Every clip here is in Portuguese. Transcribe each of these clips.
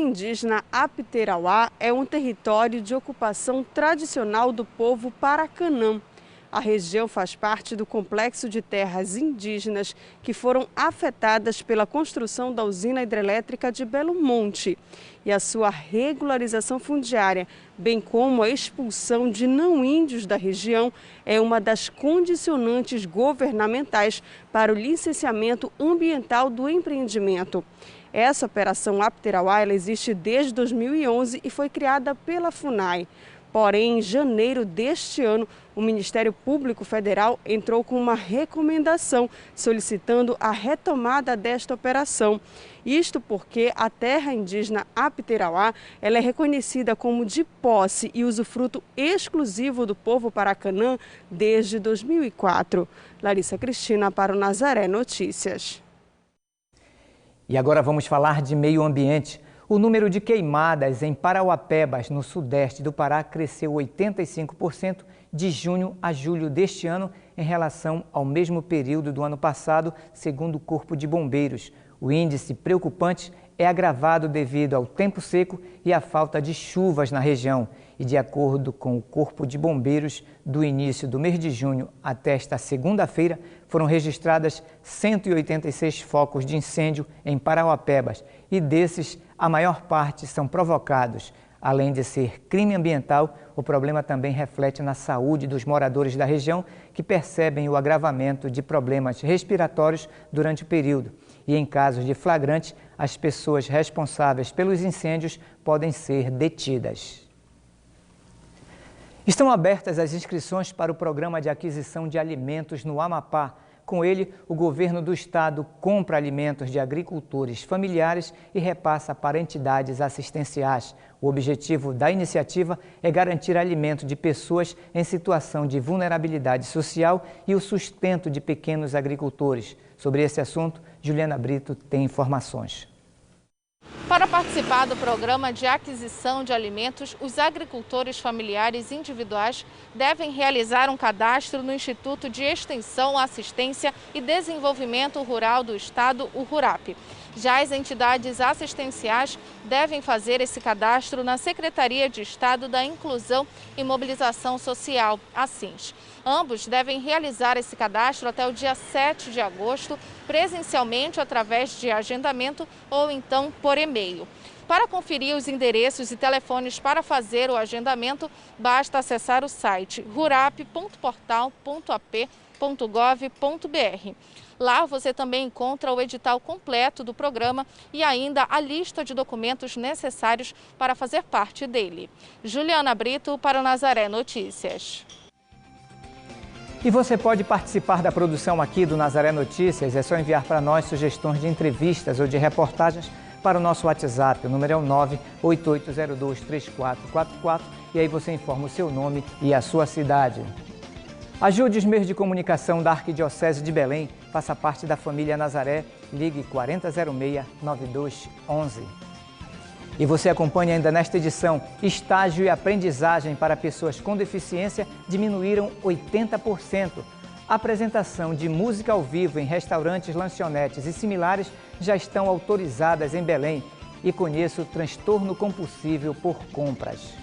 indígena Apiterauá é um território de ocupação tradicional do povo Paracanã. A região faz parte do complexo de terras indígenas que foram afetadas pela construção da usina hidrelétrica de Belo Monte. E a sua regularização fundiária, bem como a expulsão de não-índios da região, é uma das condicionantes governamentais para o licenciamento ambiental do empreendimento. Essa operação Apiterauá existe desde 2011 e foi criada pela FUNAI. Porém, em janeiro deste ano, o Ministério Público Federal entrou com uma recomendação solicitando a retomada desta operação. Isto porque a terra indígena Apiterauá ela é reconhecida como de posse e usufruto exclusivo do povo Paracanã desde 2004. Larissa Cristina para o Nazaré Notícias. E agora vamos falar de meio ambiente. O número de queimadas em Parauapebas, no sudeste do Pará, cresceu 85% de junho a julho deste ano em relação ao mesmo período do ano passado, segundo o Corpo de Bombeiros. O índice preocupante é agravado devido ao tempo seco e à falta de chuvas na região. E de acordo com o Corpo de Bombeiros, do início do mês de junho até esta segunda-feira, foram registradas 186 focos de incêndio em Parauapebas e desses, a maior parte são provocados. Além de ser crime ambiental, o problema também reflete na saúde dos moradores da região que percebem o agravamento de problemas respiratórios durante o período. E em casos de flagrante, as pessoas responsáveis pelos incêndios podem ser detidas. Estão abertas as inscrições para o Programa de Aquisição de Alimentos no Amapá. Com ele, o governo do estado compra alimentos de agricultores familiares e repassa para entidades assistenciais. O objetivo da iniciativa é garantir alimento de pessoas em situação de vulnerabilidade social e o sustento de pequenos agricultores. Sobre esse assunto, Juliana Brito tem informações. Para participar do programa de aquisição de alimentos, os agricultores familiares individuais devem realizar um cadastro no Instituto de Extensão, Assistência e Desenvolvimento Rural do Estado, o RURAP. Já as entidades assistenciais devem fazer esse cadastro na Secretaria de Estado da Inclusão e Mobilização Social, a SINS. Ambos devem realizar esse cadastro até o dia 7 de agosto, presencialmente através de agendamento ou então por e-mail. Para conferir os endereços e telefones para fazer o agendamento, basta acessar o site rurap.portal.ap.gov.br. Lá você também encontra o edital completo do programa e ainda a lista de documentos necessários para fazer parte dele. Juliana Brito para o Nazaré Notícias. E você pode participar da produção aqui do Nazaré Notícias. É só enviar para nós sugestões de entrevistas ou de reportagens para o nosso WhatsApp. O número é o 988023444 e aí você informa o seu nome e a sua cidade. Ajude os meios de comunicação da Arquidiocese de Belém. Faça parte da família Nazaré. Ligue 4006-9211. E você acompanha ainda nesta edição, estágio e aprendizagem para pessoas com deficiência diminuíram 80%. A apresentação de música ao vivo em restaurantes, lanchonetes e similares já estão autorizadas em Belém. E conheça o transtorno compulsivo por compras.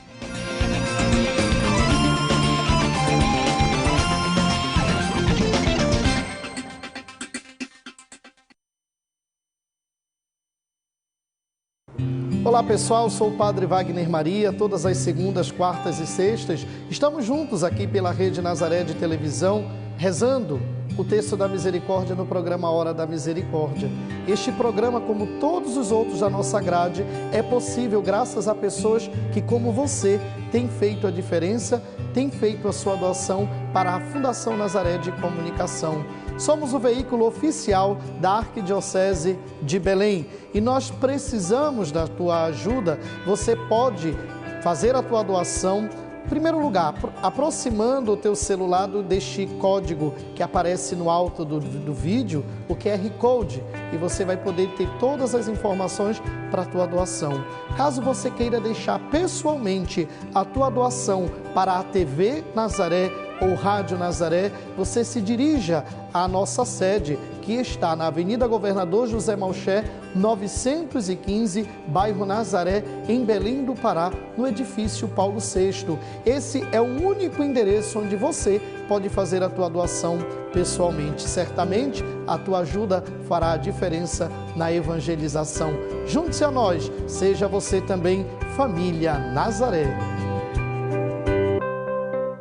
Olá pessoal, sou o Padre Wagner Maria. Todas as segundas, quartas e sextas estamos juntos aqui pela Rede Nazaré de televisão, rezando o texto da misericórdia no programa Hora da Misericórdia. Este programa, como todos os outros da nossa grade, é possível graças a pessoas que, como você, têm feito a diferença, têm feito a sua doação para a Fundação Nazaré de Comunicação. Somos o veículo oficial da Arquidiocese de Belém e nós precisamos da tua ajuda. Você pode fazer a tua doação, em primeiro lugar, aproximando o teu celular deste código que aparece no alto do vídeo, o QR Code, e você vai poder ter todas as informações para a tua doação. Caso você queira deixar pessoalmente a tua doação para a TV Nazaré ou Rádio Nazaré, você se dirija à nossa sede, que está na Avenida Governador José Malcher, 915, bairro Nazaré, em Belém do Pará, no edifício Paulo VI. Esse é o único endereço onde você pode fazer a tua doação pessoalmente. Certamente, a tua ajuda fará a diferença na evangelização. Junte-se a nós, seja você também família Nazaré.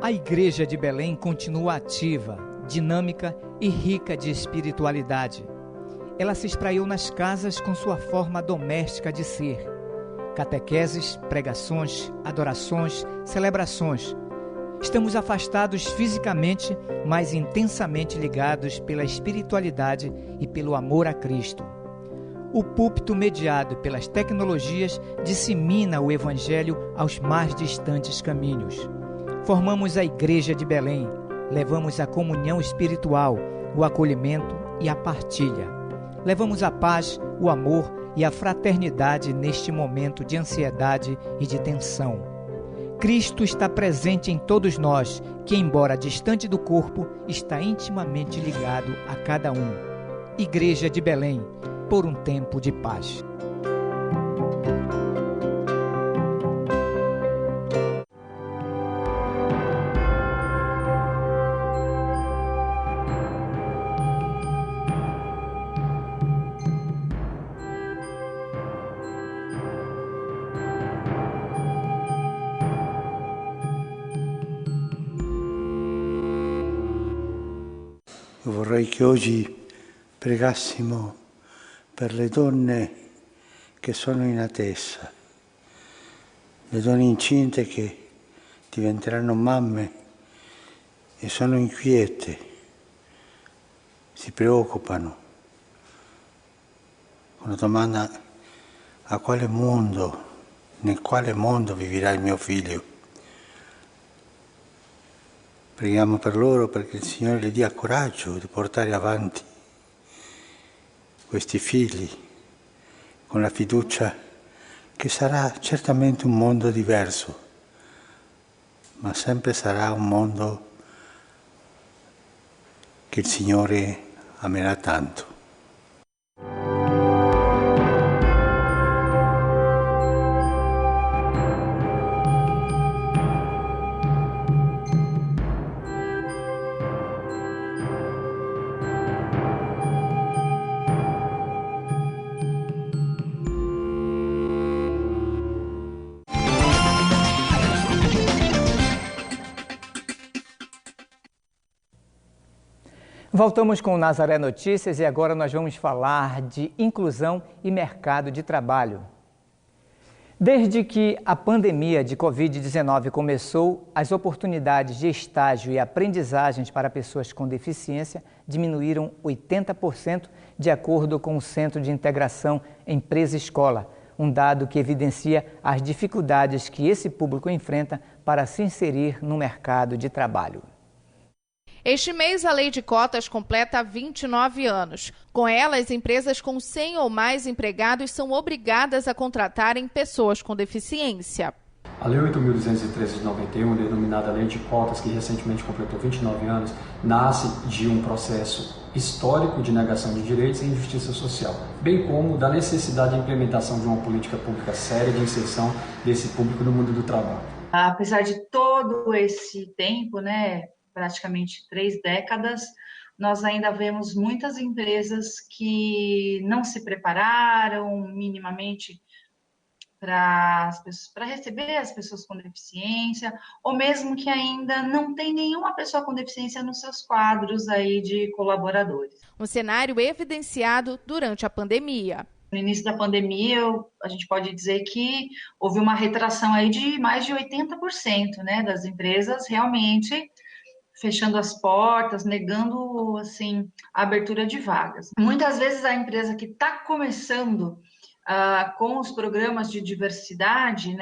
A Igreja de Belém continua ativa, dinâmica e rica de espiritualidade. Ela se espraiou nas casas com sua forma doméstica de ser. Catequeses, pregações, adorações, celebrações. Estamos afastados fisicamente, mas intensamente ligados pela espiritualidade e pelo amor a Cristo. O púlpito mediado pelas tecnologias dissemina o Evangelho aos mais distantes caminhos. Formamos a Igreja de Belém, levamos a comunhão espiritual, o acolhimento e a partilha. Levamos a paz, o amor e a fraternidade neste momento de ansiedade e de tensão. Cristo está presente em todos nós, que, embora distante do corpo, está intimamente ligado a cada um. Igreja de Belém, por um tempo de paz. Io vorrei che oggi pregassimo per le donne che sono in attesa, le donne incinte che diventeranno mamme e sono inquiete, si preoccupano con la domanda: a quale mondo, nel quale mondo vivrà il mio figlio? Preghiamo per loro perché il Signore le dia coraggio di portare avanti questi figli con la fiducia che sarà certamente un mondo diverso, ma sempre sarà un mondo che il Signore amerà tanto. Voltamos com o Nazaré Notícias e agora nós vamos falar de inclusão e mercado de trabalho. Desde que a pandemia de Covid-19 começou, as oportunidades de estágio e aprendizagens para pessoas com deficiência diminuíram 80%, de acordo com o Centro de Integração Empresa-Escola, um dado que evidencia as dificuldades que esse público enfrenta para se inserir no mercado de trabalho. Este mês, a Lei de Cotas completa 29 anos. Com ela, as empresas com 100 ou mais empregados são obrigadas a contratarem pessoas com deficiência. A Lei 8.213 de 91, denominada Lei de Cotas, que recentemente completou 29 anos, nasce de um processo histórico de negação de direitos e injustiça social, bem como da necessidade de implementação de uma política pública séria de inserção desse público no mundo do trabalho. Apesar de todo esse tempo, praticamente 3 décadas, nós ainda vemos muitas empresas que não se prepararam minimamente para receber as pessoas com deficiência, ou mesmo que ainda não tem nenhuma pessoa com deficiência nos seus quadros aí de colaboradores. Um cenário evidenciado durante a pandemia. No início da pandemia, a gente pode dizer que houve uma retração aí de mais de 80%, das empresas realmente fechando as portas, negando assim, a abertura de vagas. Muitas vezes a empresa que está começando com os programas de diversidade,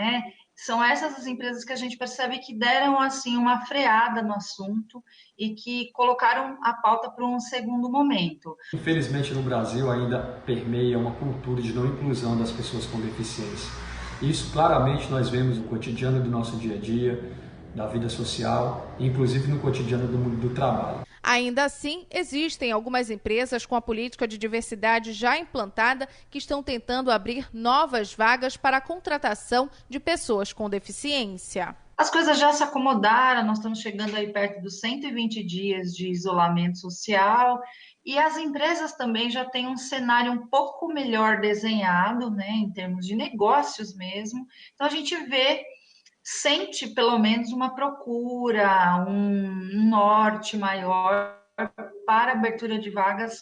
são essas as empresas que a gente percebe que deram assim uma freada no assunto e que colocaram a pauta para um segundo momento. Infelizmente, no Brasil ainda permeia uma cultura de não inclusão das pessoas com deficiência. Isso claramente nós vemos no cotidiano do nosso dia a dia, da vida social, inclusive no cotidiano do mundo do trabalho. Ainda assim, existem algumas empresas com a política de diversidade já implantada que estão tentando abrir novas vagas para a contratação de pessoas com deficiência. As coisas já se acomodaram, nós estamos chegando aí perto dos 120 dias de isolamento social e as empresas também já têm um cenário um pouco melhor desenhado, né, em termos de negócios mesmo. Então a gente sente pelo menos uma procura, um norte maior para a abertura de vagas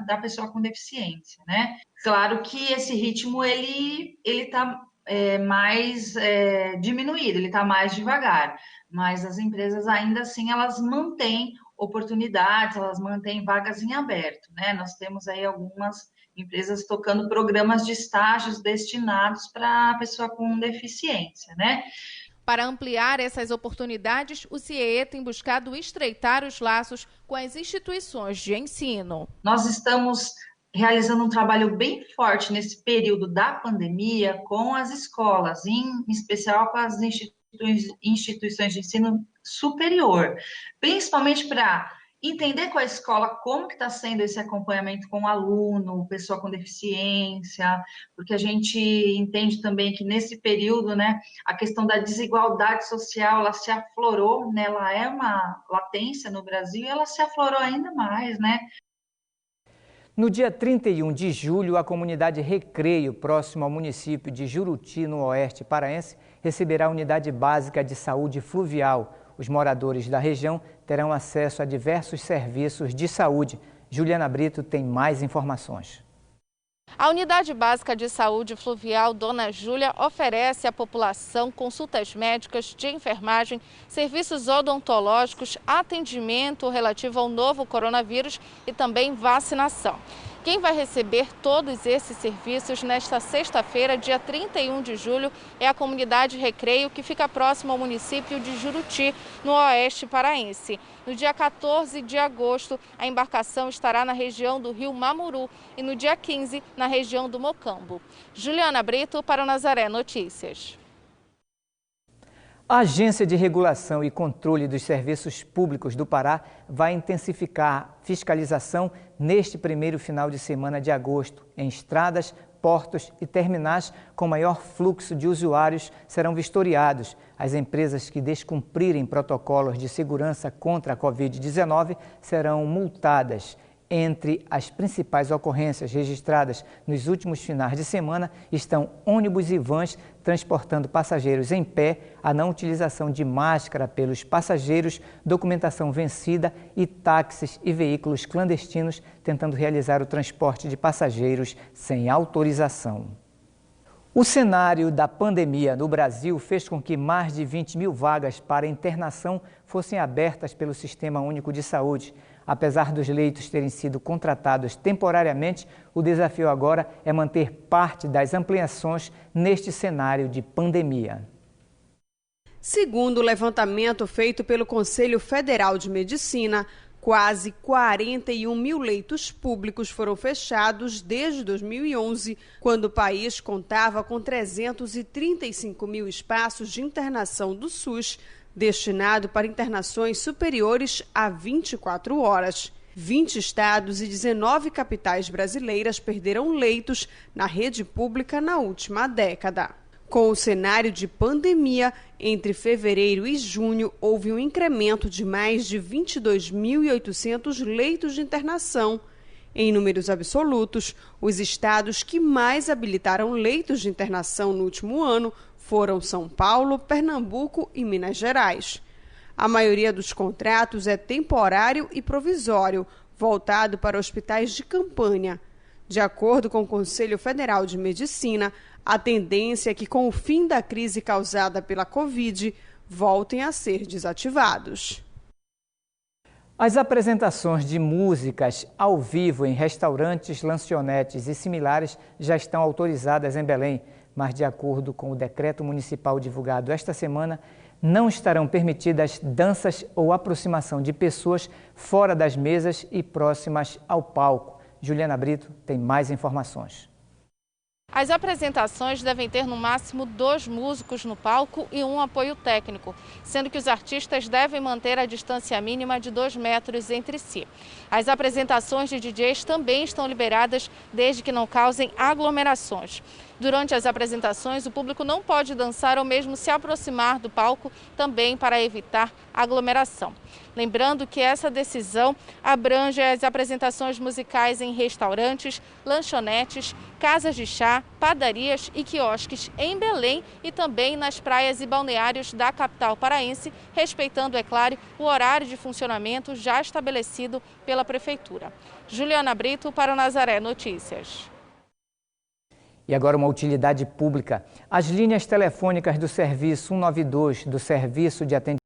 da pessoa com deficiência, né? Claro que esse ritmo ele está mais diminuído, ele está mais devagar, mas as empresas ainda assim elas mantêm oportunidades, elas mantêm vagas em aberto, né? Nós temos aí algumas empresas tocando programas de estágios destinados para a pessoa com deficiência, né? Para ampliar essas oportunidades, o CIEE tem buscado estreitar os laços com as instituições de ensino. Nós estamos realizando um trabalho bem forte nesse período da pandemia com as escolas, em especial com as instituições de ensino superior, principalmente para entender com a escola como que está sendo esse acompanhamento com o aluno, pessoa com deficiência, porque a gente entende também que nesse período, né, a questão da desigualdade social, ela se aflorou, né, ela é uma latência no Brasil e ela se aflorou ainda mais, né? No dia 31 de julho, a comunidade Recreio, próximo ao município de Juruti, no oeste paraense, receberá a unidade básica de saúde fluvial. Os moradores da região terão acesso a diversos serviços de saúde. Juliana Brito tem mais informações. A Unidade Básica de Saúde Fluvial Dona Júlia oferece à população consultas médicas, de enfermagem, serviços odontológicos, atendimento relativo ao novo coronavírus e também vacinação. Quem vai receber todos esses serviços nesta sexta-feira, dia 31 de julho, é a comunidade Recreio, que fica próximo ao município de Juruti, no oeste paraense. No dia 14 de agosto, a embarcação estará na região do Rio Mamuru e no dia 15, na região do Mocambo. Juliana Brito para o Nazaré Notícias. A Agência de Regulação e Controle dos Serviços Públicos do Pará vai intensificar fiscalização neste primeiro final de semana de agosto. Em estradas, portos e terminais com maior fluxo de usuários serão vistoriados. As empresas que descumprirem protocolos de segurança contra a Covid-19 serão multadas. Entre as principais ocorrências registradas nos últimos finais de semana estão ônibus e vans transportando passageiros em pé, a não utilização de máscara pelos passageiros, documentação vencida e táxis e veículos clandestinos tentando realizar o transporte de passageiros sem autorização. O cenário da pandemia no Brasil fez com que mais de 20 mil vagas para internação fossem abertas pelo Sistema Único de Saúde. Apesar dos leitos terem sido contratados temporariamente, o desafio agora é manter parte das ampliações neste cenário de pandemia. Segundo o levantamento feito pelo Conselho Federal de Medicina, quase 41 mil leitos públicos foram fechados desde 2011, quando o país contava com 335 mil espaços de internação do SUS, destinado para internações superiores a 24 horas. 20 estados e 19 capitais brasileiras perderam leitos na rede pública na última década. Com o cenário de pandemia, entre fevereiro e junho, houve um incremento de mais de 22.800 leitos de internação. Em números absolutos, os estados que mais habilitaram leitos de internação no último ano foram São Paulo, Pernambuco e Minas Gerais. A maioria dos contratos é temporário e provisório, voltado para hospitais de campanha. De acordo com o Conselho Federal de Medicina, a tendência é que, com o fim da crise causada pela Covid, voltem a ser desativados. As apresentações de músicas ao vivo em restaurantes, lanchonetes e similares já estão autorizadas em Belém. mas de acordo com o decreto municipal divulgado esta semana, não estarão permitidas danças ou aproximação de pessoas fora das mesas e próximas ao palco. Juliana Brito tem mais informações. As apresentações devem ter no máximo 2 músicos no palco e um apoio técnico, sendo que os artistas devem manter a distância mínima de 2 metros entre si. As apresentações de DJs também estão liberadas desde que não causem aglomerações. Durante as apresentações, o público não pode dançar ou mesmo se aproximar do palco, também para evitar aglomeração. Lembrando que essa decisão abrange as apresentações musicais em restaurantes, lanchonetes, casas de chá, padarias e quiosques em Belém e também nas praias e balneários da capital paraense, respeitando, é claro, o horário de funcionamento já estabelecido pela Prefeitura. Juliana Brito para o Nazaré Notícias. E agora uma utilidade pública. As linhas telefônicas do Serviço 192, do Serviço de Atendimento